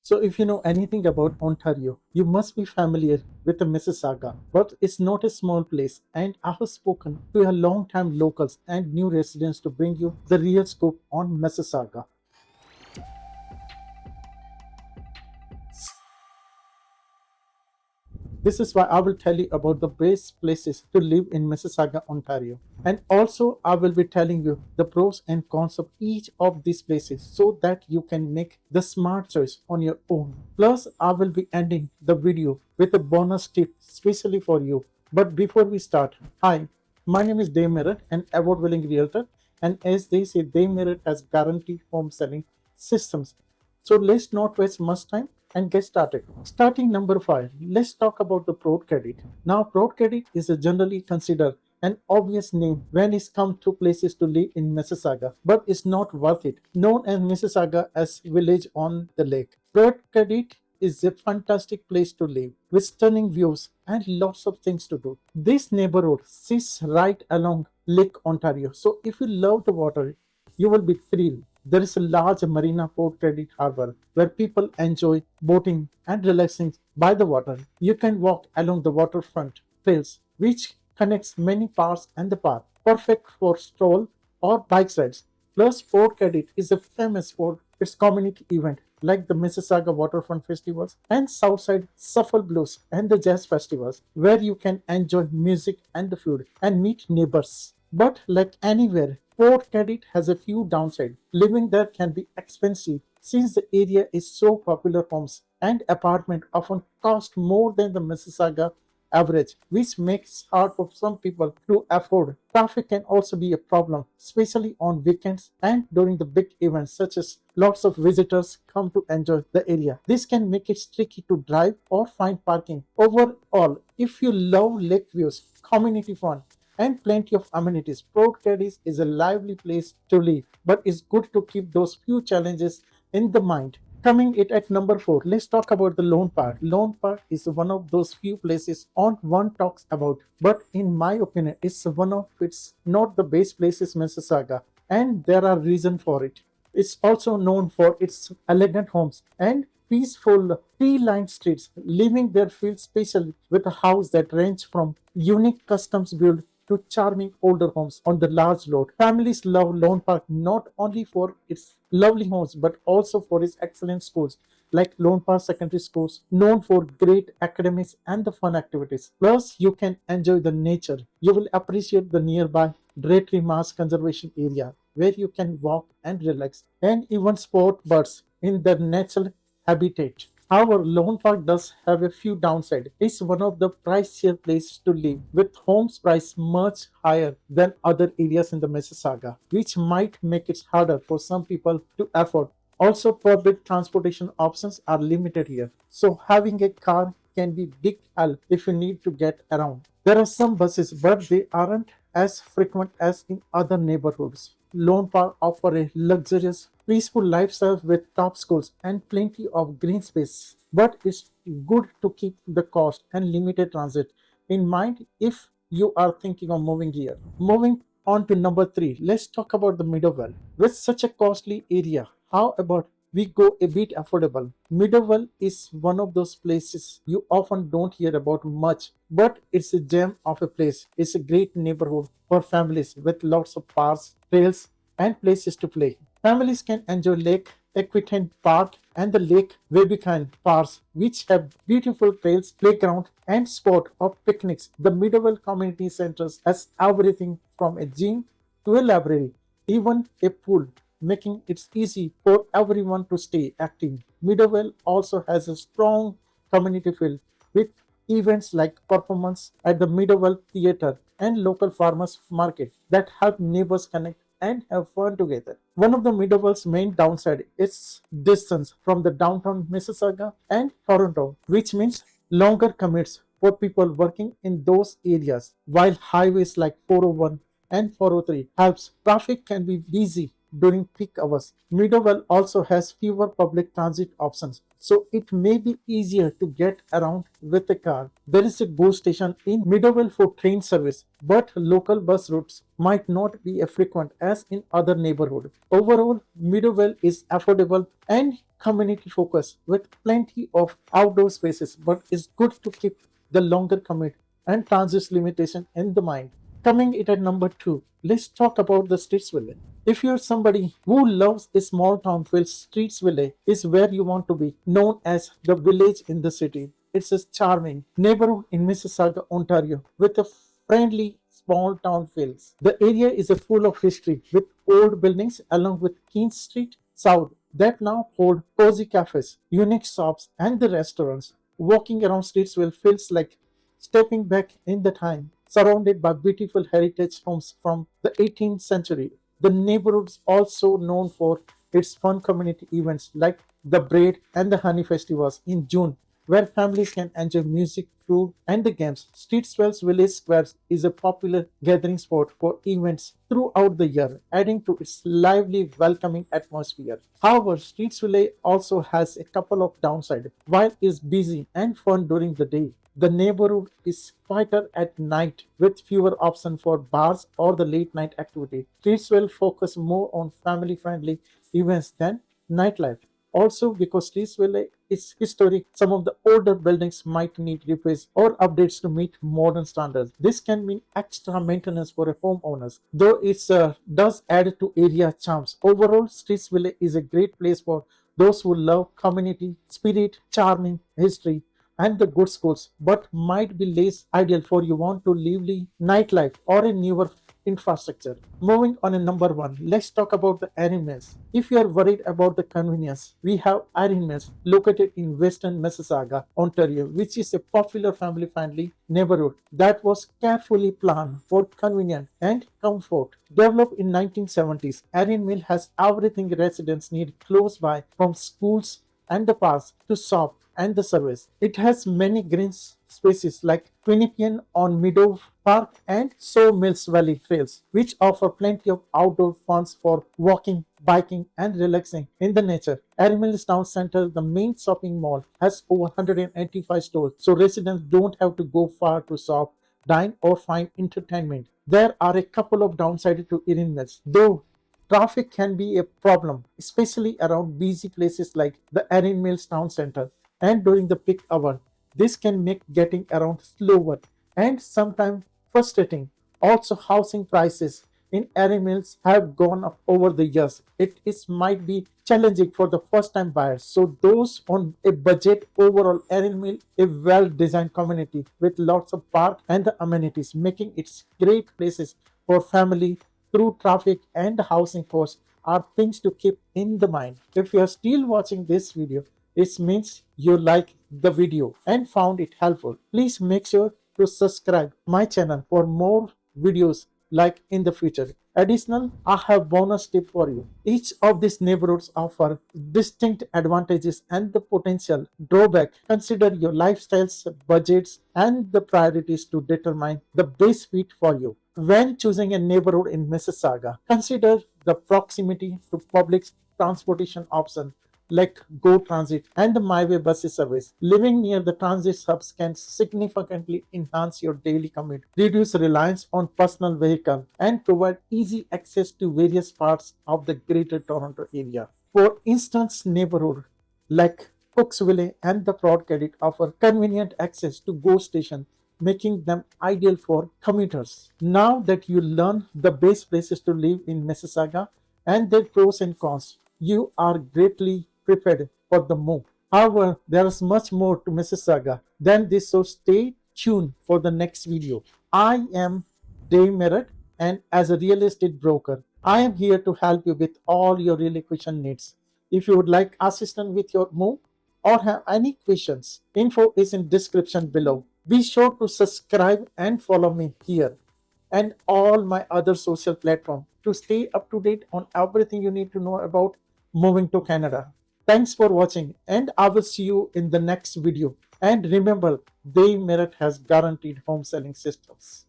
So, if you know anything about Ontario, you must be familiar with the Mississauga. But it's not a small place, and I have spoken to a long-time locals and new residents to bring you the real scoop on Mississauga. This is why I will tell you about the best places to live in Mississauga, Ontario. And also, I will be telling you the pros and cons of each of these places so that you can make the smart choice on your own. Plus, I will be ending the video with a bonus tip specially for you. But before we start, hi, my name is Dave Merritt, an award-winning realtor. And as they say, Dave Merritt has guaranteed home selling systems. So let's not waste much time and get started. Starting number 5, let's talk about the Port Credit. Now, Port Credit is generally considered an obvious name when it's come to places to live in Mississauga, but it's not worth it. Known as Mississauga as village on the lake, Port Credit is a fantastic place to live with stunning views and lots of things to do. This neighborhood sits right along Lake Ontario, so if you love the water, you will be thrilled. There is a large marina Port Credit Harbor where people enjoy boating and relaxing by the water. You can walk along the waterfront trails, which connects many parks and the park, perfect for stroll or bike rides. Plus, Port Credit is famous for its community event like the Mississauga Waterfront Festivals and Southside Shuffle Blues and the Jazz Festivals, where you can enjoy music and the food and meet neighbors. But like anywhere, Port Credit has a few downsides. Living there can be expensive since the area is so popular. Homes and apartments often cost more than the Mississauga average, which makes it hard for some people to afford. Traffic can also be a problem, especially on weekends and during the big events such as lots of visitors come to enjoy the area. This can make it tricky to drive or find parking. Overall, if you love lake views, community fun, and plenty of amenities, Port Cadiz is a lively place to live, but it's good to keep those few challenges in the mind. Coming it at number 4, let's talk about the Lone Park. Lone Park is one of those few places on one talks about, but in my opinion, it's one of its not the best places Mississauga, and there are reasons for it. It's also known for its elegant homes and peaceful tree-lined streets. Living there feels special with a house that range from unique customs built to charming older homes on the large lot. Families love Lone Park not only for its lovely homes but also for its excellent schools like Lone Park Secondary Schools, known for great academics and the fun activities. Plus, you can enjoy the nature. You will appreciate the nearby Draytree Marsh Conservation Area where you can walk and relax and even spot birds in their natural habitat. However, Lone Park does have a few downsides. It's one of the pricier places to live, with homes priced much higher than other areas in the Mississauga, which might make it harder for some people to afford. Also, public transportation options are limited here, so having a car can be big help if you need to get around. There are some buses, but they aren't as frequent as in other neighborhoods. Lone Park offers a luxurious, peaceful lifestyle with top schools and plenty of green space. But it's good to keep the cost and limited transit in mind if you are thinking of moving here. Moving on to number 3, let's talk about the Meadowville. With such a costly area, how about we go a bit affordable? Meadowville is one of those places you often don't hear about much, but it's a gem of a place. It's a great neighborhood for families with lots of parks, trails, and places to play. Families can enjoy Lake Equitan Park and the Lake Webekind Parks, which have beautiful trails, playground, and spot of picnics. The Meadowville Community Centers has everything from a gym to a library, even a pool, making it easy for everyone to stay active. Meadowville also has a strong community feel with events like performance at the Meadowville Theatre and local farmers market that help neighbors connect and have fun together. One of the Meadowville's main downside is distance from the downtown Mississauga and Toronto, which means longer commutes for people working in those areas, while highways like 401 and 403 helps. Traffic can be busy during peak hours. Meadowville also has fewer public transit options, so it may be easier to get around with a car. There is a GO station in Meadowville for train service, but local bus routes might not be as frequent as in other neighborhoods. Overall, Meadowville is affordable and community focus with plenty of outdoor spaces, but it's good to keep the longer commute and transit limitation in the mind. Coming in at number 2, let's talk about the Streetsville. If you're somebody who loves a small town feel, Streetsville is where you want to be, known as the village in the city. It's a charming neighborhood in Mississauga, Ontario, with a friendly small town feels. The area is full of history with old buildings along with Keene Street South that now hold cozy cafes, unique shops, and the restaurants. Walking around Streetsville feels like stepping back in the time, surrounded by beautiful heritage homes from the 18th century. The neighborhood is also known for its fun community events like the Braid and the Honey Festivals in June, where families can enjoy music, food, and the games. Streetsville's Village Square is a popular gathering spot for events throughout the year, adding to its lively, welcoming atmosphere. However, Streetsville also has a couple of downsides. While it's busy and fun during the day, the neighborhood is quieter at night with fewer options for bars or the late night activity. Streetsville focus more on family friendly events than nightlife. Also, because Streetsville is historic, some of the older buildings might need repairs or updates to meet modern standards. This can mean extra maintenance for a homeowners, though it does add to area charms. Overall, Streetsville is a great place for those who love community, spirit, charming history, and the good schools, but might be less ideal for you want to lively nightlife or a newer infrastructure. Moving on to number 1, let's talk about the Erin Mills. If you are worried about the convenience, we have Erin Mills located in western Mississauga, Ontario, which is a popular family-friendly neighborhood that was carefully planned for convenience and comfort. Developed in 1970s, Erin Mill has everything residents need close by, from schools and the parks to shop and the service. It has many green spaces like Quinnipian on Meadow Park and So Mills Valley Trails, which offer plenty of outdoor fun for walking, biking, and relaxing in the nature. Erin Mills Town Center, the main shopping mall, has over 185 stores, so residents don't have to go far to shop, dine, or find entertainment. There are a couple of downsides to Erin Mills, though traffic can be a problem, especially around busy places like the Erin Mills Town Center and during the peak hour. This can make getting around slower and sometimes frustrating. Also, housing prices in Erin Mills have gone up over the years. It is might be challenging for the first time buyers. So those on a budget, overall Erin Mill a well-designed community with lots of park and the amenities, making it great places for family. Through traffic and housing costs are things to keep in the mind. If you are still watching this video, it means you like the video and found it helpful. Please make sure to subscribe my channel for more videos like in the future. Additional, I have bonus tip for you. Each of these neighborhoods offer distinct advantages and the potential drawback. Consider your lifestyles, budgets, and the priorities to determine the best fit for you. When choosing a neighborhood in Mississauga, consider the proximity to public transportation options like Go Transit and the MyWay bus service. Living near the transit hubs can significantly enhance your daily commute, reduce reliance on personal vehicle, and provide easy access to various parts of the Greater Toronto area. For instance, neighborhood like Cooksville and the Broad Credit offer convenient access to GO station, making them ideal for commuters. Now that you learn the best places to live in Mississauga and their pros and cons, you are greatly prepared for the move. However, there is much more to Mississauga than this, so stay tuned for the next video. I am Dave Merritt, and as a real estate broker, I am here to help you with all your relocation needs. If you would like assistance with your move or have any questions, info is in description below. Be sure to subscribe and follow me here and all my other social platforms to stay up to date on everything you need to know about moving to Canada. Thanks for watching, and I will see you in the next video. And remember, Dave Merritt has guaranteed home selling systems.